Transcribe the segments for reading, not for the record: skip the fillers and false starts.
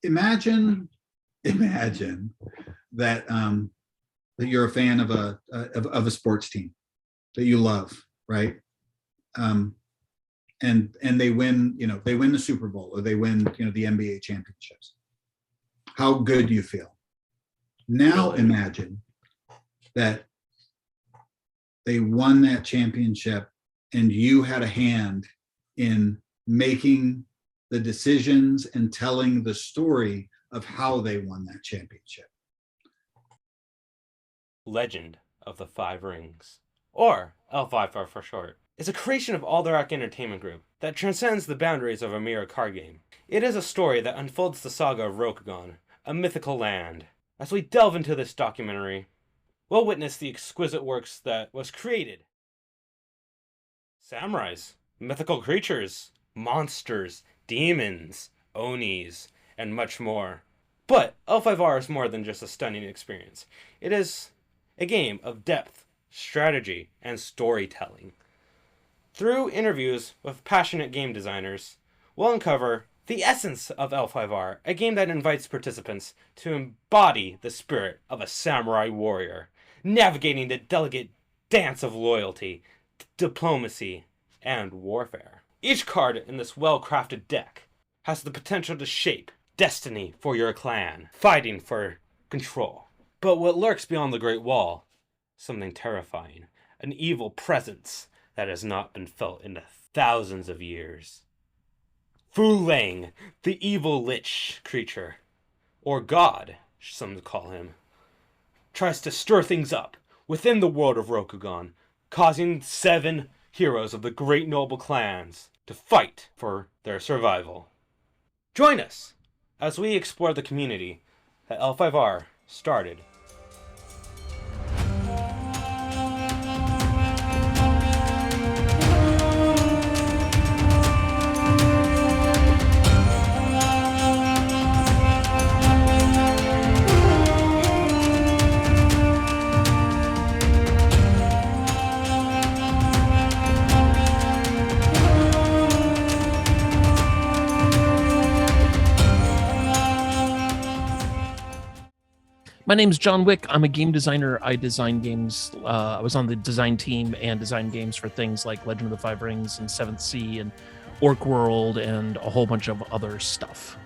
imagine that that you're a fan of a sports team that you love, right? And they win, they win the Super Bowl, or they win, the NBA championships. How good do you feel? Now imagine that they won that championship and you had a hand in making the decisions and telling the story of how they won that championship. Legend of the Five Rings, or L5R for short, is a creation of Alderac Entertainment Group that transcends the boundaries of a mere card game. It is a story that unfolds the saga of Rokugan, a mythical land. As we delve into this documentary, we'll witness the exquisite works that was created. Samurais, mythical creatures, monsters, demons, onis, and much more. But L5R is more than just a stunning experience. It is a game of depth, strategy, and storytelling. Through interviews with passionate game designers, we'll uncover the essence of L5R, a game that invites participants to embody the spirit of a samurai warrior, navigating the delicate dance of loyalty, diplomacy, and warfare. Each card in this well-crafted deck has the potential to shape destiny for your clan, fighting for control. But what lurks beyond the Great Wall? Something terrifying, an evil presence that has not been felt in thousands of years. Fu Lang, the evil lich creature, or god, some call him, tries to stir things up within the world of Rokugan, causing 7 heroes of the great noble clans to fight for their survival. Join us as we explore the community that L5R started. My name's John Wick. I'm a game designer. I design games. I was on the design team and design games for things like Legend of the Five Rings and Seventh Sea and Orc World and a whole bunch of other stuff.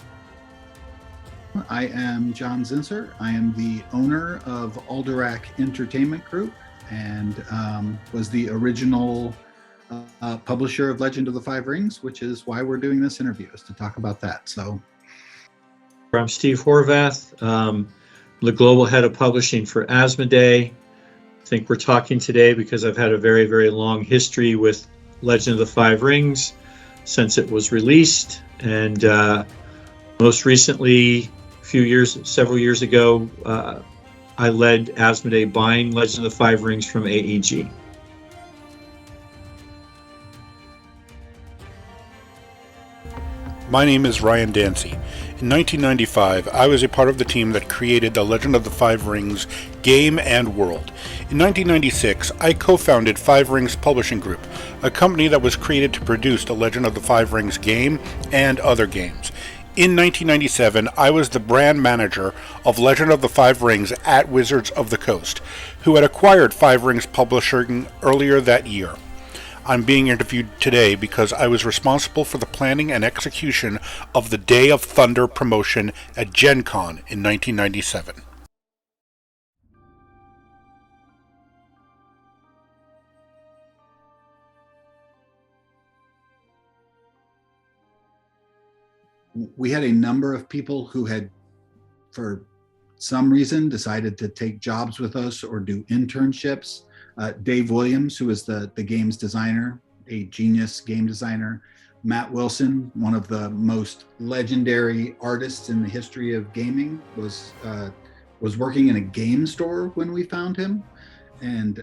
I am John Zinser. I am the owner of Alderac Entertainment Group and was the original publisher of Legend of the Five Rings, which is why we're doing this interview, is to talk about that. So, I'm Steve Horvath. The global head of publishing for Asmodee. I think we're talking today because I've had a very, very long history with Legend of the Five Rings since it was released. And most recently, several years ago, I led Asmodee buying Legend of the Five Rings from AEG. My name is Ryan Dancy. In 1995, I was a part of the team that created the Legend of the Five Rings game and world. In 1996, I co-founded Five Rings Publishing Group, a company that was created to produce the Legend of the Five Rings game and other games. In 1997, I was the brand manager of Legend of the Five Rings at Wizards of the Coast, who had acquired Five Rings Publishing earlier that year. I'm being interviewed today because I was responsible for the planning and execution of the Day of Thunder promotion at Gen Con in 1997. we had a number of people who had, for some reason, decided to take jobs with us or do internships. Dave Williams, who is the games designer, a genius game designer. Matt Wilson, one of the most legendary artists in the history of gaming, was working in a game store when we found him, and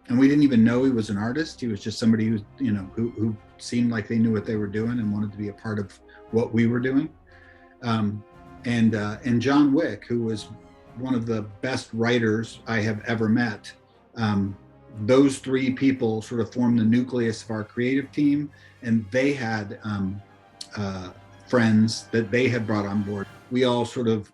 we didn't even know he was an artist. He was just somebody who seemed like they knew what they were doing and wanted to be a part of what we were doing. And John Wick, who was one of the best writers I have ever met. Those three people sort of formed the nucleus of our creative team, and they had friends that they had brought on board. we all sort of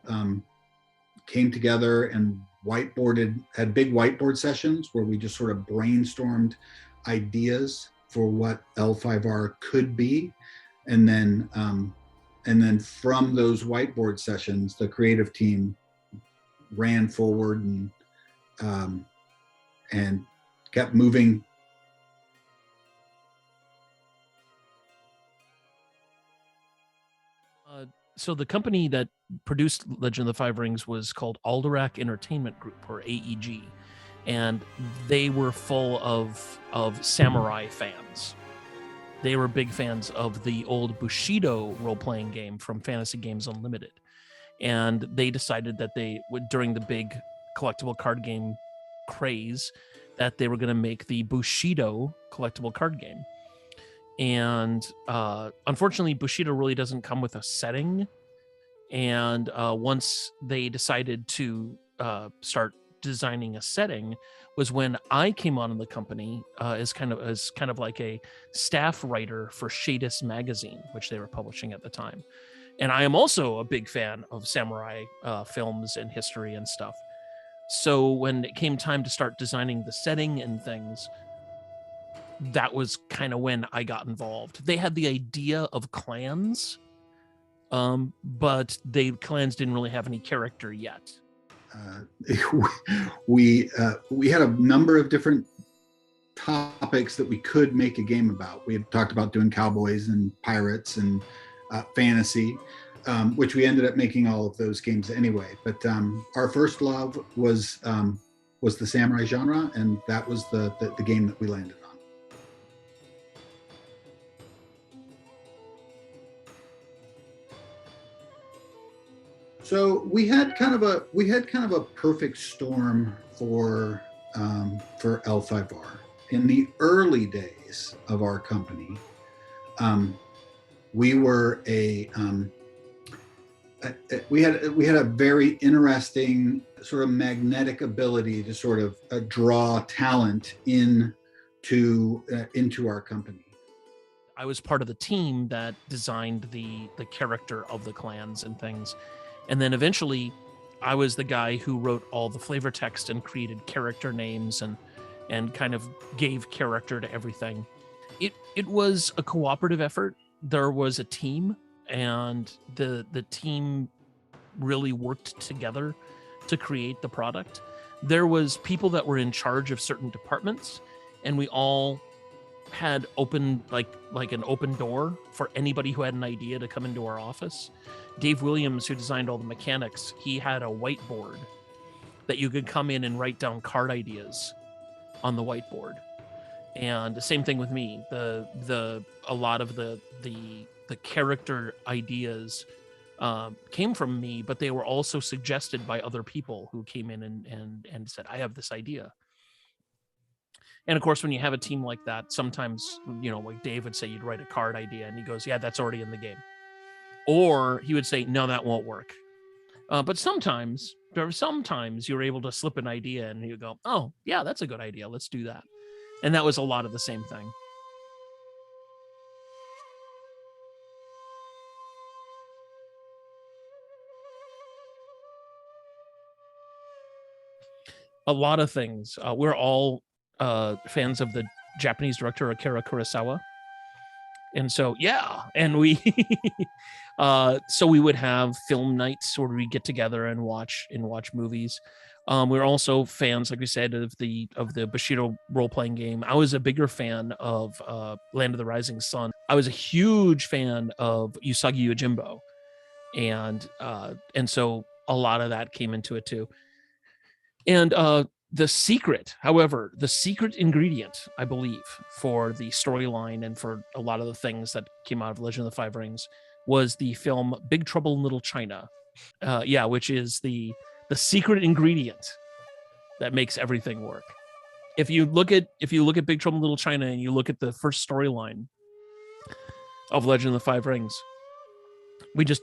came together and had big whiteboard sessions where we just sort of brainstormed ideas for what L5R could be. And then from those whiteboard sessions, the creative team ran forward and kept moving. So the company that produced Legend of the Five Rings was called Alderac Entertainment Group, or AEG, and they were full of samurai fans. They were big fans of the old Bushido role-playing game from Fantasy Games Unlimited, and they decided that they would, during the big collectible card game craze, that they were going to make the Bushido collectible card game. And unfortunately, Bushido really doesn't come with a setting. And once they decided to start designing a setting, was when I came on in the company as kind of like a staff writer for Shadis magazine, which they were publishing at the time. And I am also a big fan of samurai films and history and stuff. So when it came time to start designing the setting and things, that was kind of when I got involved. They had the idea of clans, but clans didn't really have any character yet. We had a number of different topics that we could make a game about. We had talked about doing cowboys and pirates and fantasy, which we ended up making all of those games anyway. But our first love was the samurai genre, and that was the game that we landed on. So we had kind of a perfect storm for L5R. In the early days of our company, we were we had a very interesting sort of magnetic ability to sort of draw talent into our company. I was part of the team that designed the character of the clans and things. And then eventually I was the guy who wrote all the flavor text and created character names and kind of gave character to everything. It was a cooperative effort. There was a team, and the team really worked together to create the product. There was people that were in charge of certain departments, and we all had open like an open door for anybody who had an idea to come into our office. Dave Williams, who designed all the mechanics, he had a whiteboard that you could come in and write down card ideas on the whiteboard. And the same thing with me. A lot of the character ideas came from me, but they were also suggested by other people who came in and said, I have this idea. And of course, when you have a team like that, sometimes, like Dave would say, you'd write a card idea, and he goes, yeah, that's already in the game. Or he would say, no, that won't work. But sometimes you're able to slip an idea and you go, oh, yeah, that's a good idea. Let's do that. And that was a lot of the same thing. A lot of things. We're all fans of the Japanese director Akira Kurosawa. And so, yeah, and we so we would have film nights where we get together and watch movies. We're also fans, like we said, of the Bushido role-playing game. I was a bigger fan of Land of the Rising Sun. I was a huge fan of Usagi Yojimbo, and so a lot of that came into it too. And the secret ingredient, I believe, for the storyline and for a lot of the things that came out of Legend of the Five Rings was the film Big Trouble in Little China. Which is the secret ingredient that makes everything work. If you look at Big Trouble in Little China and you look at the first storyline of Legend of the Five Rings,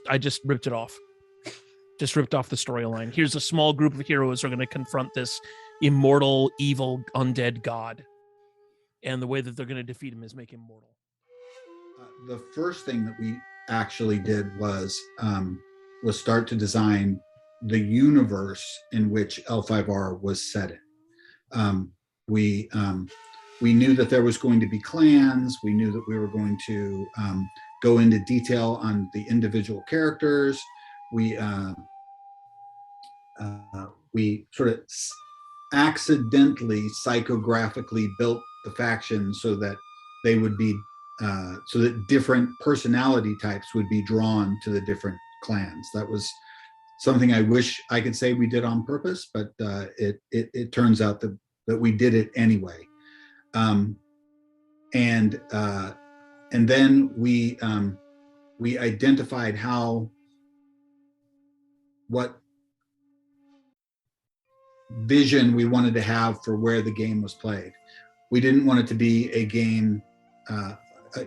I just ripped it off. Just ripped off the storyline. Here's a small group of heroes who are going to confront this immortal, evil, undead god. And the way that they're going to defeat him is make him mortal. The first thing that we actually did was was start to design the universe in which L5R was set in. We knew that there was going to be clans. We knew that we were going to go into detail on the individual characters. We sort of accidentally psychographically built the factions so that they would be so that different personality types would be drawn to the different clans. That was something I wish I could say we did on purpose, but it turns out that we did it anyway. And then we identified what vision we wanted to have for where the game was played. We didn't want it to be a game,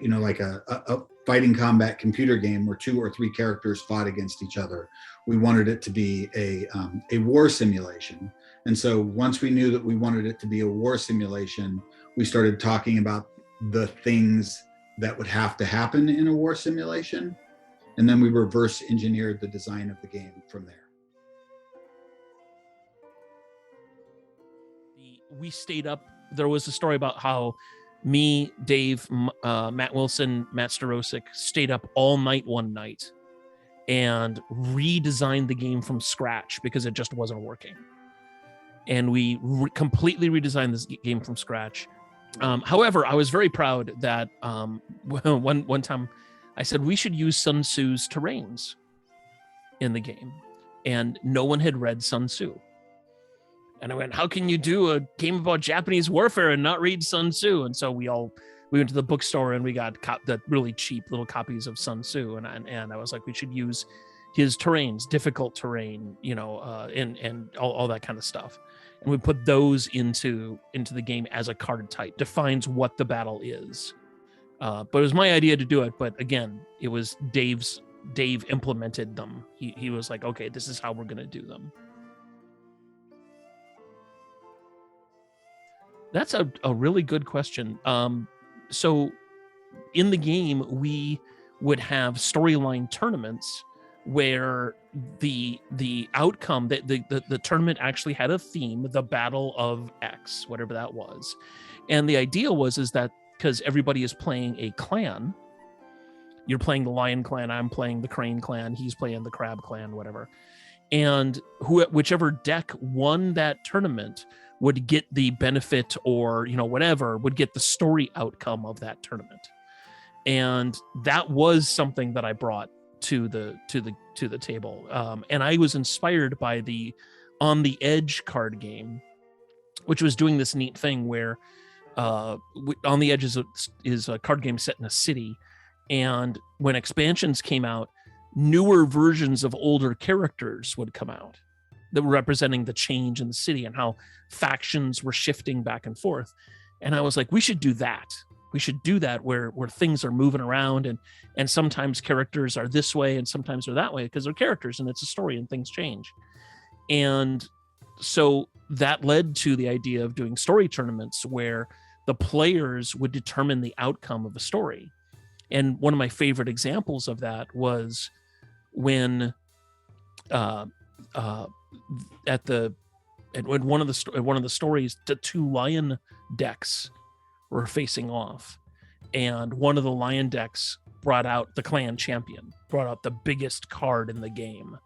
like a fighting combat computer game where 2 or 3 characters fought against each other. We wanted it to be a war simulation. And so once we knew that we wanted it to be a war simulation, we started talking about the things that would have to happen in a war simulation. And then we reverse engineered the design of the game from there. We stayed up. There was a story about how me, Dave, Matt Wilson, Matt Starosik stayed up all night one night and redesigned the game from scratch because it just wasn't working. And we completely redesigned this game from scratch. However, I was very proud that one time I said we should use Sun Tzu's terrains in the game, and no one had read Sun Tzu. And I went, how can you do a game about Japanese warfare and not read Sun Tzu? And so we went to the bookstore and we got the really cheap little copies of Sun Tzu. And I was like, we should use his terrains, difficult terrain, and all that kind of stuff. And we put those into the game as a card type, defines what the battle is. But it was my idea to do it. But again, it was Dave implemented them. He was like, okay, this is how we're going to do them. That's a really good question. So in the game, we would have storyline tournaments where the outcome, that the tournament actually had a theme, the Battle of X, whatever that was. And the idea is that because everybody is playing a clan, you're playing the Lion Clan, I'm playing the Crane Clan, he's playing the Crab Clan, whatever. And whichever deck won that tournament would get the benefit, or whatever, would get the story outcome of that tournament. And that was something that I brought to the table. And I was inspired by the On the Edge card game, which was doing this neat thing where On the Edge is a card game set in a city, and when expansions came out, newer versions of older characters would come out that were representing the change in the city and how factions were shifting back and forth. And I was like, we should do that. We should do that where things are moving around, and sometimes characters are this way and sometimes they're that way because they're characters and it's a story and things change. And so that led to the idea of doing story tournaments where the players would determine the outcome of a story. And one of my favorite examples of that was when at one of the stories, the 2 lion decks were facing off, and one of the lion decks brought out the clan champion, brought out the biggest card in the game,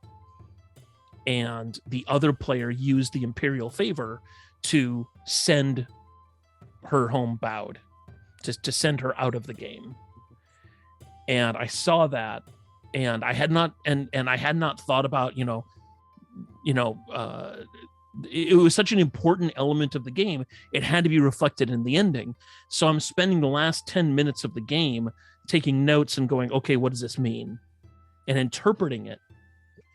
and the other player used the imperial favor to send her home bowed, to send her out of the game. And I saw that, and I had not thought about it was such an important element of the game. It had to be reflected in the ending. So I'm spending the last 10 minutes of the game taking notes and going, okay, what does this mean? And interpreting it.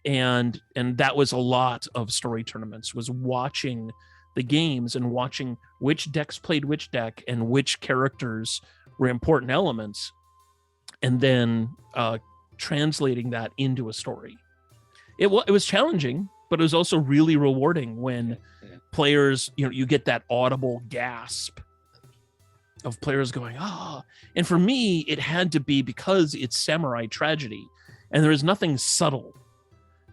And that was a lot of story tournaments, was watching the games and watching which decks played which deck and which characters were important elements, and then translating that into a story. It was challenging, but it was also really rewarding when players, you get that audible gasp of players going, ah. And for me, it had to be because it's samurai tragedy, and there is nothing subtle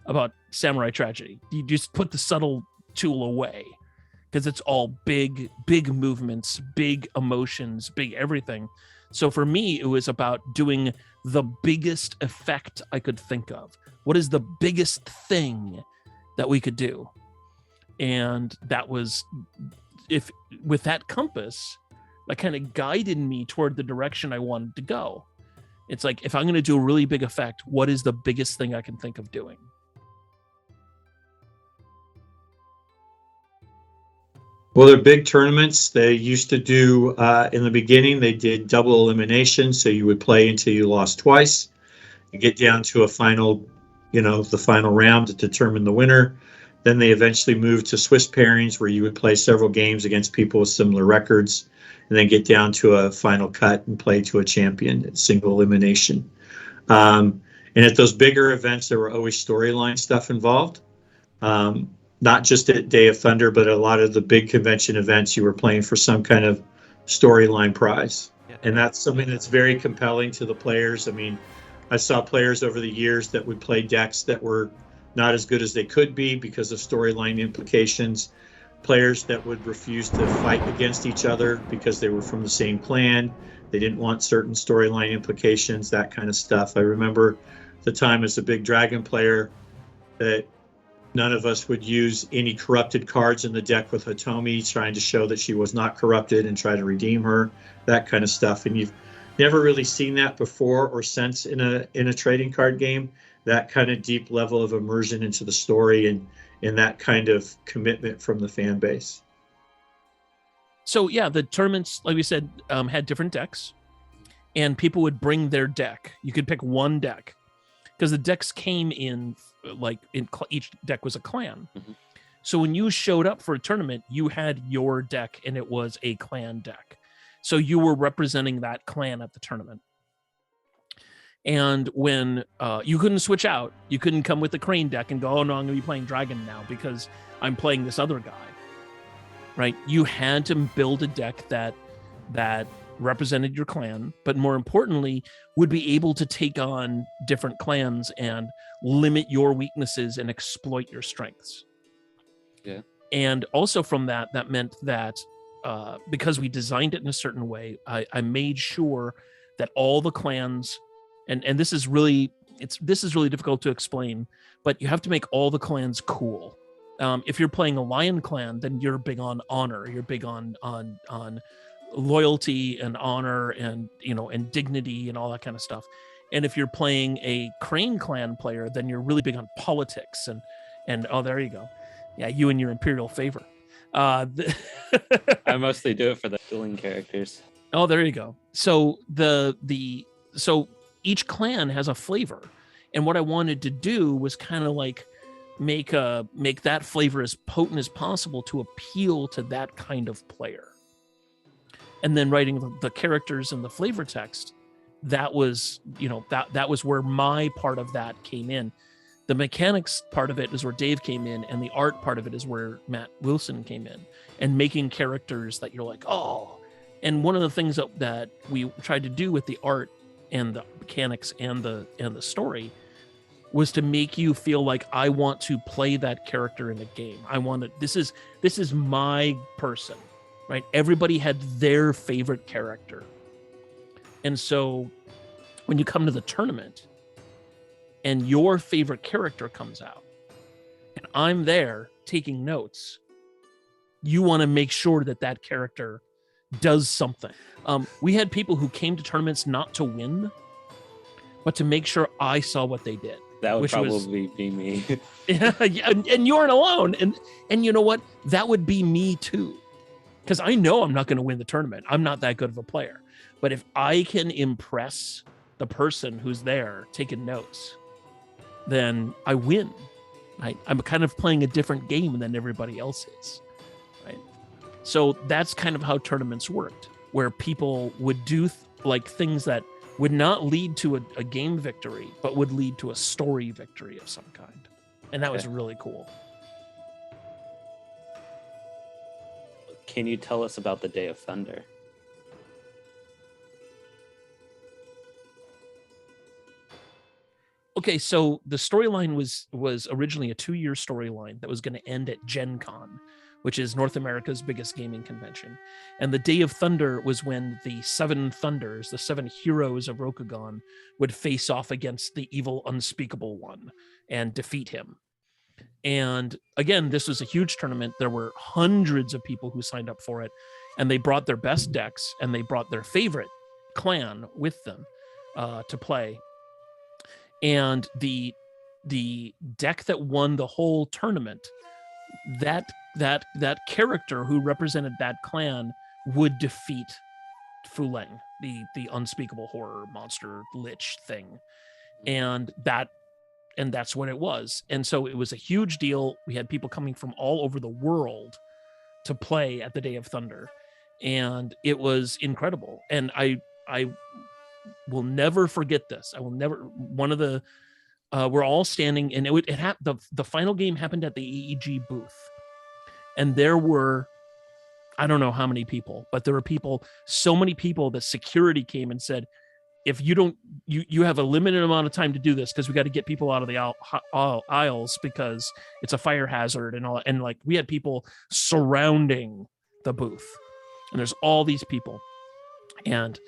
about Samurai Tragedy. You just put the subtle tool away because it's all big movements, big emotions, big everything. So for me, it was about doing the biggest effect I could think of. What is the biggest thing that we could do? And that was, if with that compass, that kind of guided me toward the direction I wanted to go. It's like, if I'm going to do a really big effect, what is the biggest thing I can think of doing? Well, they're big tournaments. They used to do, in the beginning, they did double elimination. So you would play until you lost twice. You get down to a final, the final round to determine the winner. Then they eventually moved to Swiss pairings, where you would play several games against people with similar records, and then get down to a final cut and play to a champion at single elimination. And at those bigger events, there were always storyline stuff involved. Not just at Day of Thunder, but a lot of the big convention events, you were playing for some kind of storyline prize. And that's something that's very compelling to the players. I mean, I saw players over the years that would play decks that were not as good as they could be because of storyline implications. Players that would refuse to fight against each other because they were from the same clan. They didn't want certain storyline implications, that kind of stuff. I remember the time as a big dragon player that none of us would use any corrupted cards in the deck with Hitomi, trying to show that she was not corrupted and try to redeem her, that kind of stuff. And you've never really seen that before or since in a trading card game, that kind of deep level of immersion into the story and that kind of commitment from the fan base. So yeah, the tournaments, like we said, had different decks, and people would bring their deck. You could pick one deck because the decks came in each deck was a clan. Mm-hmm. So when you showed up for a tournament, you had your deck and it was a clan deck. So you were representing that clan at the tournament. And when you couldn't switch out, you couldn't come with the Crane deck and go, oh no, I'm going to be playing Dragon now because I'm playing this other guy, right? You had to build a deck that represented your clan, but more importantly, would be able to take on different clans and limit your weaknesses and exploit your strengths. Yeah. And also from that meant that because we designed it in a certain way, I made sure that all the clans, and this is really difficult to explain, but you have to make all the clans cool. If you're playing a lion clan, then you're big on honor. You're big on loyalty and honor and and dignity and all that kind of stuff. And if you're playing a Crane clan player, then you're really big on politics and oh, there you go. Yeah, you and your imperial favor. I mostly do it for the dueling characters. Oh, there you go. So so each clan has a flavor, and what I wanted to do was kind of like make that flavor as potent as possible to appeal to that kind of player. And then writing the characters and the flavor text, that was that was where my part of that came in. The mechanics part of it is where Dave came in, and the art part of it is where Matt Wilson came in, and making characters that you're like, oh. And one of the things that we tried to do with the art and the mechanics and the story was to make you feel like I want to play that character in a game. I want to. This is my person. Right? Everybody had their favorite character. And so when you come to the tournament and your favorite character comes out and I'm there taking notes, you want to make sure that character does something. We had people who came to tournaments not to win, but to make sure I saw what they did. That would probably be me. Yeah, and you aren't alone. And you know what? That would be me too. Because I know I'm not going to win the tournament. I'm not that good of a player. But if I can impress the person who's there taking notes, then I win. Right? I'm kind of playing a different game than everybody else is. Right? So that's kind of how tournaments worked, where people would do things that would not lead to a game victory, but would lead to a story victory of some kind. And that was really cool. Can you tell us about the Day of Thunder? Okay, so the storyline was originally a 2-year storyline that was going to end at Gen Con, which is North America's biggest gaming convention. And the Day of Thunder was when the 7 Thunders, the 7 heroes of Rokugan, would face off against the evil Unspeakable One and defeat him. And again, this was a huge tournament. There were hundreds of people who signed up for it, and they brought their best decks and they brought their favorite clan with them to play. And the deck that won the whole tournament, that character who represented that clan would defeat Fuleng, the unspeakable horror monster lich thing. And that's what it was. And so it was a huge deal. We had people coming from all over the world to play at the Day of Thunder, and it was incredible. And I will never forget this. I will never. One of the we're all standing, and the final game happened at the EEG booth, and there were, I don't know how many people, but there were people, so many people that security came and said, if you don't, you have a limited amount of time to do this, because we got to get people out of the aisles because it's a fire hazard and all. And like, we had people surrounding the booth, and there's all these people, and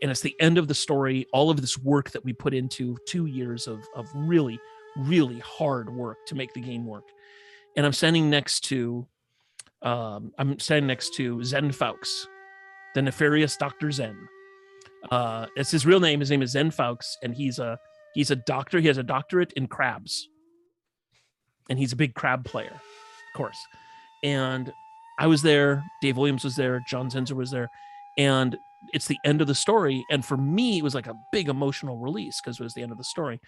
it's the end of the story. All of this work that we put into 2 years of really, really hard work to make the game work. And I'm standing next to Zen Fawkes, the nefarious Dr. Zen. It's his real name. His name is Zen Fawkes, and he's a doctor. He has a doctorate in crabs, and he's a big crab player, of course. And I was there. Dave Williams was there. John Zenzer was there, and it's the end of the story. And for me, it was like a big emotional release because it was the end of the story.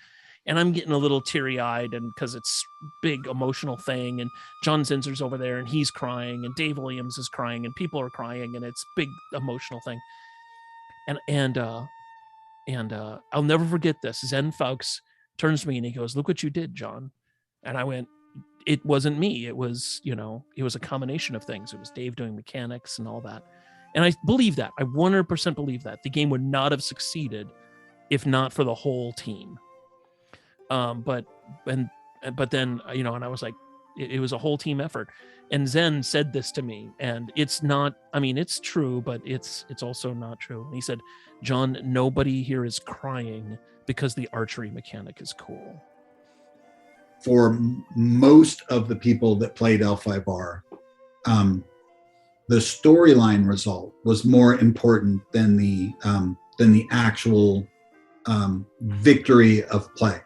And I'm getting a little teary-eyed, and because it's big emotional thing. And John Zenzer's over there, and he's crying, and Dave Williams is crying, and people are crying, and it's big emotional thing. And I'll never forget this. Zen Fawkes turns to me and he goes, "Look what you did, John." And I went, "It wasn't me. It was, it was a combination of things. It was Dave doing mechanics and all that." And I believe that. I 100% believe that. The game would not have succeeded if not for the whole team. But then, and I was like, it was a whole team effort. And Zen said this to me, and it's not, it's true, but it's also not true. And he said, "John, nobody here is crying because the archery mechanic is cool." For most of the people that played L5R, the storyline result was more important than the actual victory of play.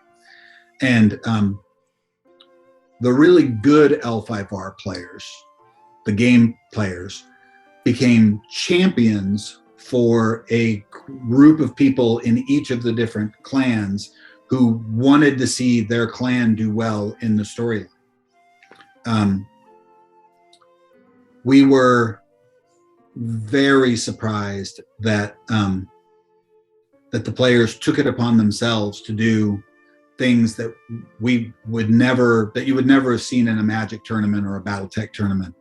And the really good L5R players, the game players, became champions for a group of people in each of the different clans who wanted to see their clan do well in the storyline. We were very surprised that the players took it upon themselves to do things that you would never have seen in a Magic tournament or a BattleTech tournament.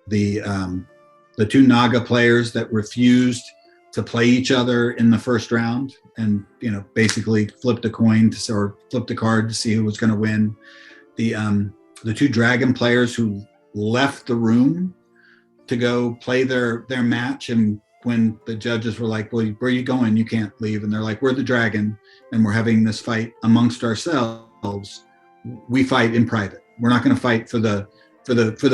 The 2 Naga players that refused to play each other in the first round, and basically flipped a coin or flipped a card to see who was going to win. The 2 Dragon players who left the room to go play their match, and when the judges were like, "Well, where are you going? You can't leave." And they're like, "We're the Dragon, and we're having this fight amongst ourselves. We fight in private. We're not going to fight for the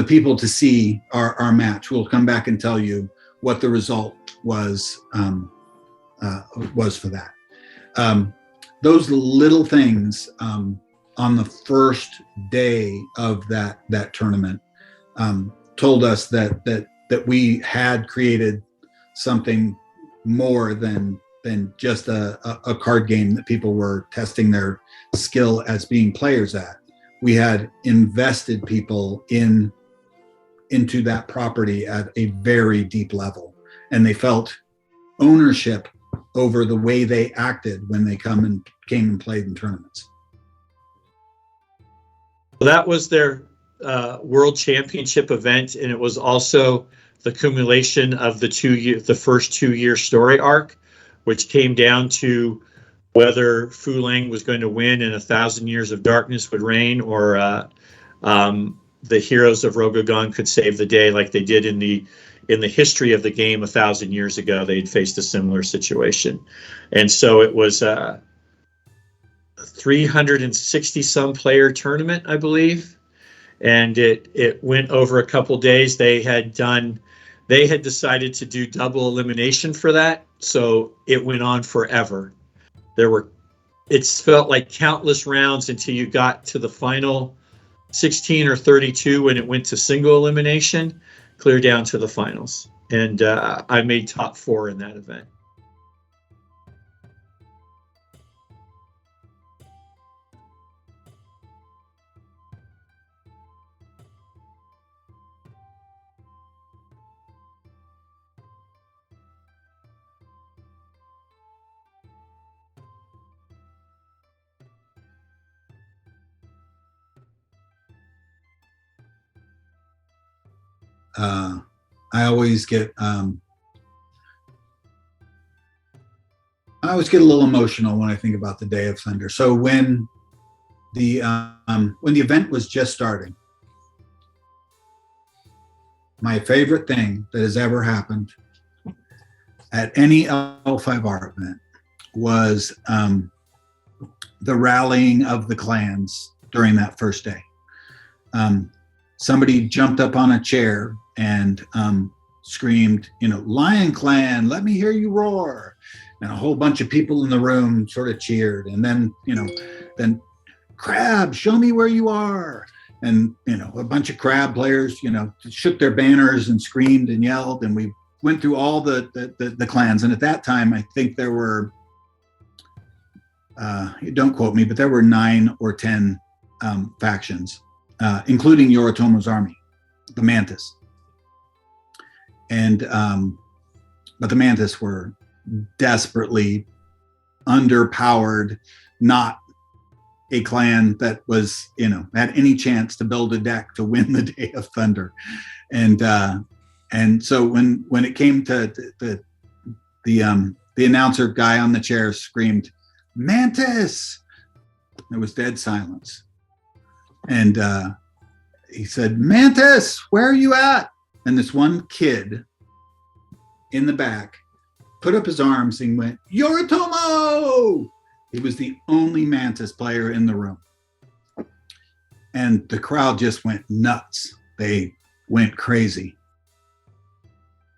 people to see our match. We'll come back and tell you what the result was for that." Those little things on the first day of that tournament told us that we had created something more than just a card game that people were testing their skill as being players at. We had invested people into that property at a very deep level, and they felt ownership over the way they acted when they came and played in tournaments. That was their World Championship event, and it was also the accumulation of the first 2 year story arc, which came down to whether Fu Lang was going to win and 1,000 years of darkness would reign, or the heroes of Rokugan could save the day, like they did in the history of the game 1,000 years ago. They'd faced a similar situation, and so it was a 360 some player tournament, I believe, and it went over a couple days. They had decided to do double elimination for that, so it went on forever. It felt like countless rounds until you got to the final 16 or 32 when it went to single elimination, clear down to the finals. And I made top 4 in that event. I always get a little emotional when I think about the Day of Thunder. So when the event was just starting, my favorite thing that has ever happened at any L5R event was the rallying of the clans during that first day. Somebody jumped up on a chair and screamed, Lion Clan, let me hear you roar. And a whole bunch of people in the room sort of cheered. And then, then Crab, show me where you are. And, a bunch of Crab players, shook their banners and screamed and yelled. And we went through all the clans. And at that time, I think there were, don't quote me, but there were 9 or 10 factions, including Yoritomo's army, the Mantis. And but the Mantis were desperately underpowered, not a clan that was, had any chance to build a deck to win the Day of Thunder. And so when it came to the announcer guy on the chair screamed, "Mantis!" There was dead silence. And he said, "Mantis, where are you at?" And this one kid in the back put up his arms and went, "Yoritomo!" He was the only Mantis player in the room. And the crowd just went nuts. They went crazy.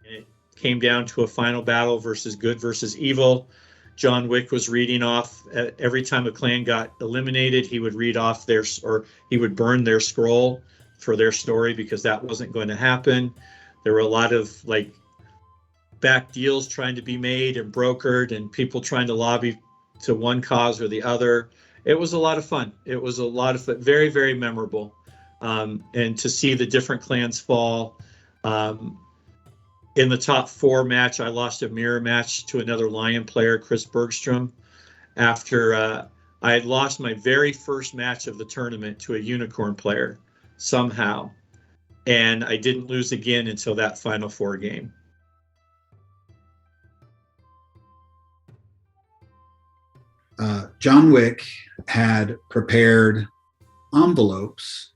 It came down to a final battle versus good versus evil. John Wick was reading off every time a clan got eliminated. He would read off he would burn their scroll for their story, because that wasn't going to happen. There were a lot of back deals trying to be made and brokered, and people trying to lobby to one cause or the other. It was a lot of fun. It was a lot of fun, very, very memorable. And to see the different clans fall. In the top 4 match, I lost a mirror match to another Lion player, Chris Bergstrom, after I had lost my very first match of the tournament to a Unicorn player somehow. And I didn't lose again until that Final 4 game. John Wick had prepared envelopes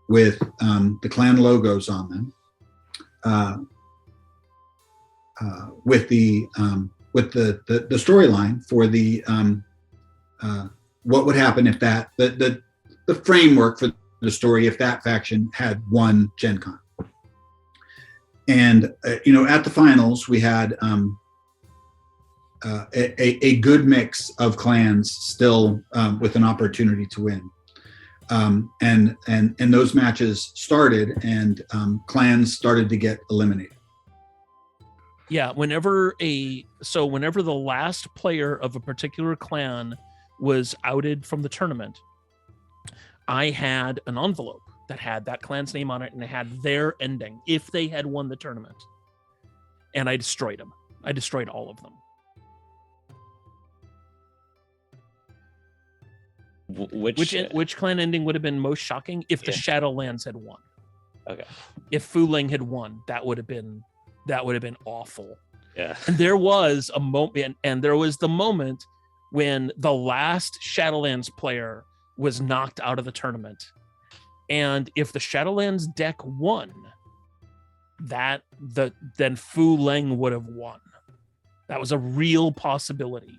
with the clan logos on them, with the storyline for the what would happen if that the framework for the story if that faction had won Gen Con. And at the finals we had a good mix of clans still with an opportunity to win. And those matches started, and clans started to get eliminated. Yeah, whenever the last player of a particular clan was outed from the tournament, I had an envelope that had that clan's name on it, and it had their ending if they had won the tournament. And I destroyed them. I destroyed all of them. Which clan ending would have been most shocking? If the Shadowlands had won. Okay. If Fu Lang had won, that would have been awful. Yeah. And there was a moment, and there was the moment when the last Shadowlands player was knocked out of the tournament. And if the Shadowlands deck won, then Fu Leng would have won. That was a real possibility.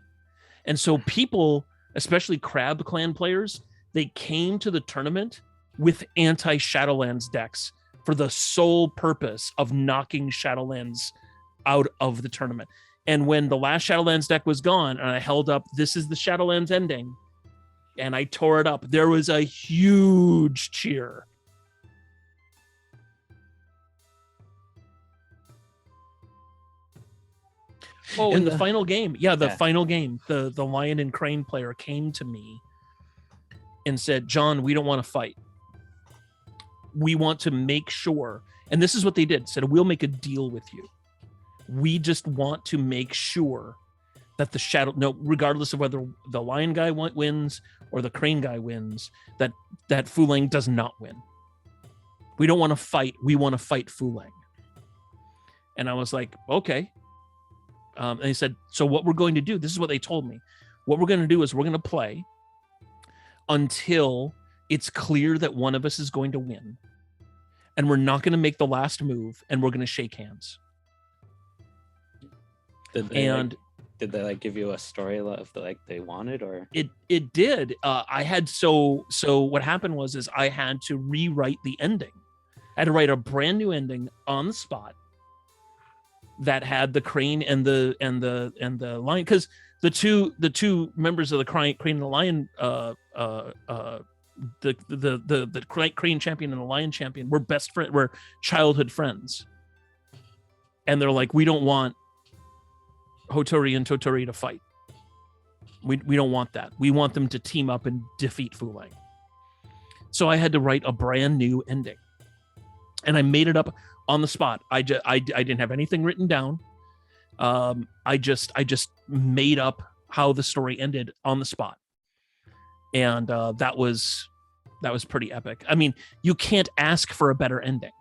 And so people, especially Crab Clan players, they came to the tournament with anti-Shadowlands decks for the sole purpose of knocking Shadowlands out of the tournament. And when the last Shadowlands deck was gone, and I held up, this is the Shadowlands ending, and I tore it up, there was a huge cheer. Oh, in the final game, final game, the Lion and Crane player came to me and said, John, we don't want to fight. We want to make sure, and this is what they did, said, we'll make a deal with you. We just want to make sure that the regardless of whether the Lion guy wins or the Crane guy wins, that Fu Leng does not win. We don't want to fight. We want to fight Fu Leng. And I was like, okay. And they said, so what we're going to do, this is what they told me. What we're going to do is we're going to play until it's clear that one of us is going to win. And we're not going to make the last move, and we're going to shake hands. Did they give you a story of they wanted, or it did. I had so what happened was I had to rewrite the ending. I had to write a brand new ending on the spot that had the Crane and the Lion, because the two members of the Crane and the Lion, the Crane champion and the Lion champion were were childhood friends, and they're like, we don't want Hotori and Totori to fight. We don't want that. We want them to team up and defeat Fu Leng. So I had to write a brand new ending, and I made it up on the spot. I didn't have anything written down. I just made up how the story ended on the spot, and that was pretty epic. I mean, you can't ask for a better ending.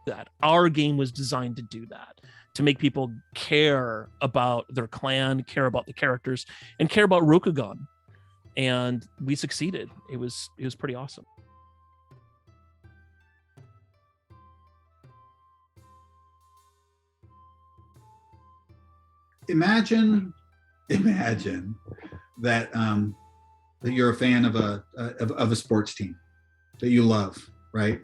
That our game was designed to do that, to make people care about their clan, care about the characters, and care about Rokugan. And we succeeded. It was pretty awesome. Imagine that that you're a fan of a sports team that you love, right?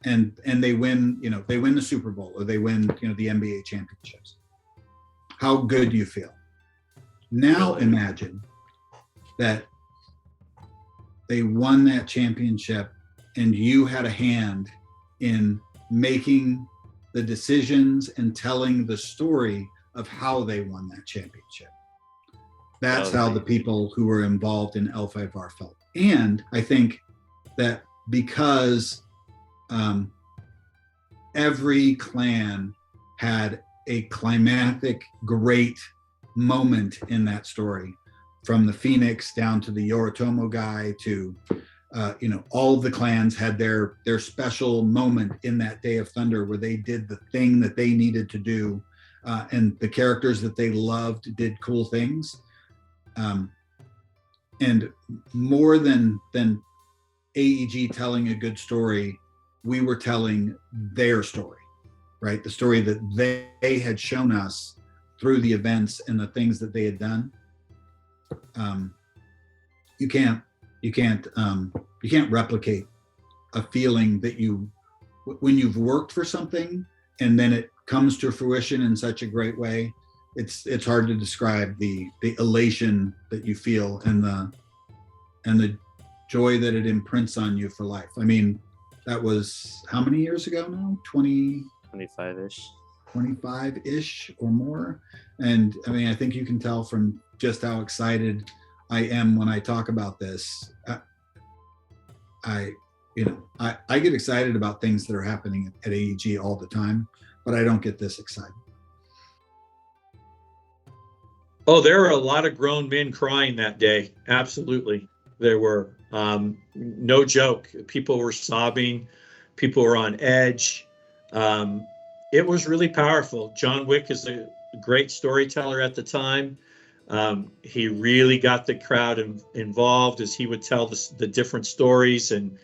And they win, they win the Super Bowl, or they win, the NBA championships. How good do you feel? Now imagine that they won that championship and you had a hand in making the decisions and telling the story of how they won that championship. That's how the people who were involved in L5R felt. And I think that because every clan had a climactic, great moment in that story, from the Phoenix down to the Yoritomo guy to all of the clans had their special moment in that Day of Thunder where they did the thing that they needed to do, and the characters that they loved did cool things. And more than AEG telling a good story, we were telling their story, right? The story that they had shown us through the events and the things that they had done. You can't replicate a feeling that when you've worked for something and then it comes to fruition in such a great way. It's hard to describe the elation that you feel and the joy that it imprints on you for life. I mean, that was how many years ago now? 25-ish. 25-ish or more. And I mean, I think you can tell from just how excited I am when I talk about this. I get excited about things that are happening at AEG all the time, but I don't get this excited. Oh, there were a lot of grown men crying that day. Absolutely. There were. No joke. People were sobbing. People were on edge. It was really powerful. John Wick is a great storyteller at the time. He really got the crowd involved as he would tell the different stories and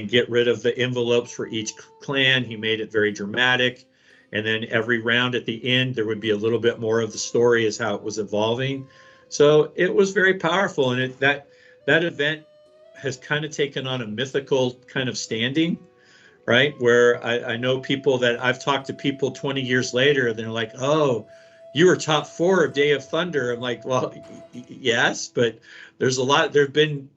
get rid of the envelopes for each clan. He made it very dramatic. And then every round at the end, there would be a little bit more of the story as how it was evolving. So it was very powerful. And that event has kind of taken on a mythical kind of standing, right? Where I know people that I've talked to people 20 years later, and they're like, oh, you were top 4 of Day of Thunder. I'm like, well, yes, but there've been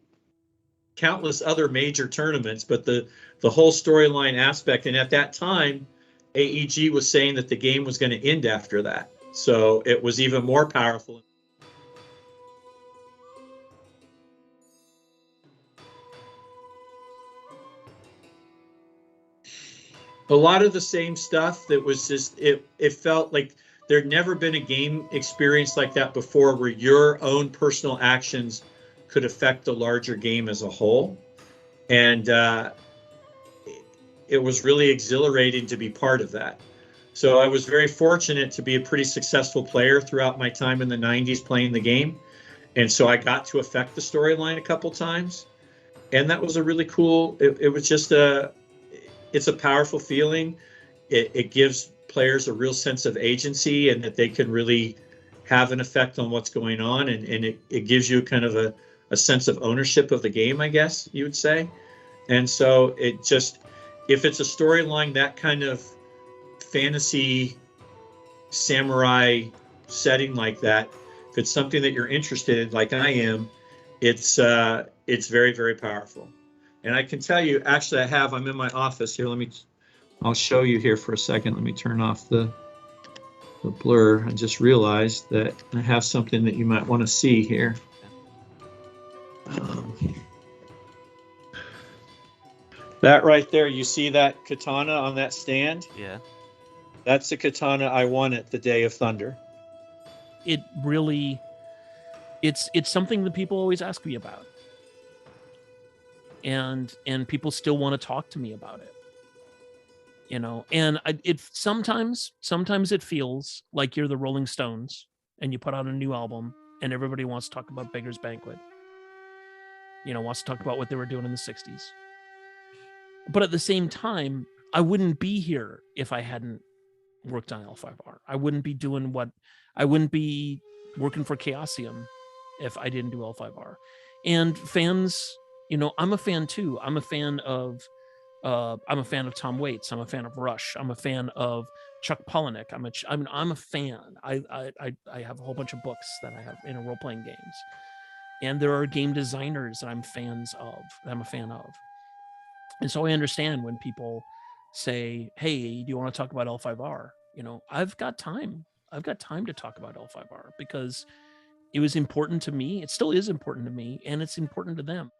countless other major tournaments, but the whole storyline aspect, and at that time, AEG was saying that the game was going to end after that. So it was even more powerful. A lot of the same stuff that was just, it felt like there'd never been a game experience like that before, where your own personal actions could affect the larger game as a whole. And it was really exhilarating to be part of that. So I was very fortunate to be a pretty successful player throughout my time in the 90s playing the game. And so I got to affect the storyline a couple times. And that was a really cool, it was just it's a powerful feeling. It gives players a real sense of agency, and that they can really have an effect on what's going on. And it gives you kind of a sense of ownership of the game, I guess you would say. And so it just, if it's a storyline, that kind of fantasy samurai setting like that, if it's something that you're interested in, like I am, it's very, very powerful. And I can tell you, actually, I'm in my office here. I'll show you here for a second. Let me turn off the blur. I just realized that I have something that you might want to see here. That right there, you see that katana on that stand? Yeah. That's the katana I won at the Day of Thunder. It really, it's something that people always ask me about. And people still want to talk to me about it. You know, and it sometimes it feels like you're the Rolling Stones and you put out a new album and everybody wants to talk about Beggar's Banquet. You know, wants to talk about what they were doing in the 60s. But at the same time, I wouldn't be here if I hadn't worked on L5R. I wouldn't be working for Chaosium if I didn't do L5R. And fans, you know, I'm a fan too. I'm a fan of Tom Waits. I'm a fan of Rush. I'm a fan of Chuck Palahniuk. I'm a fan. I have a whole bunch of books that I have in role-playing games. And there are game designers that I'm a fan of. And so I understand when people say, hey, do you want to talk about L5R? You know, I've got time. I've got time to talk about L5R because it was important to me. It still is important to me, and it's important to them.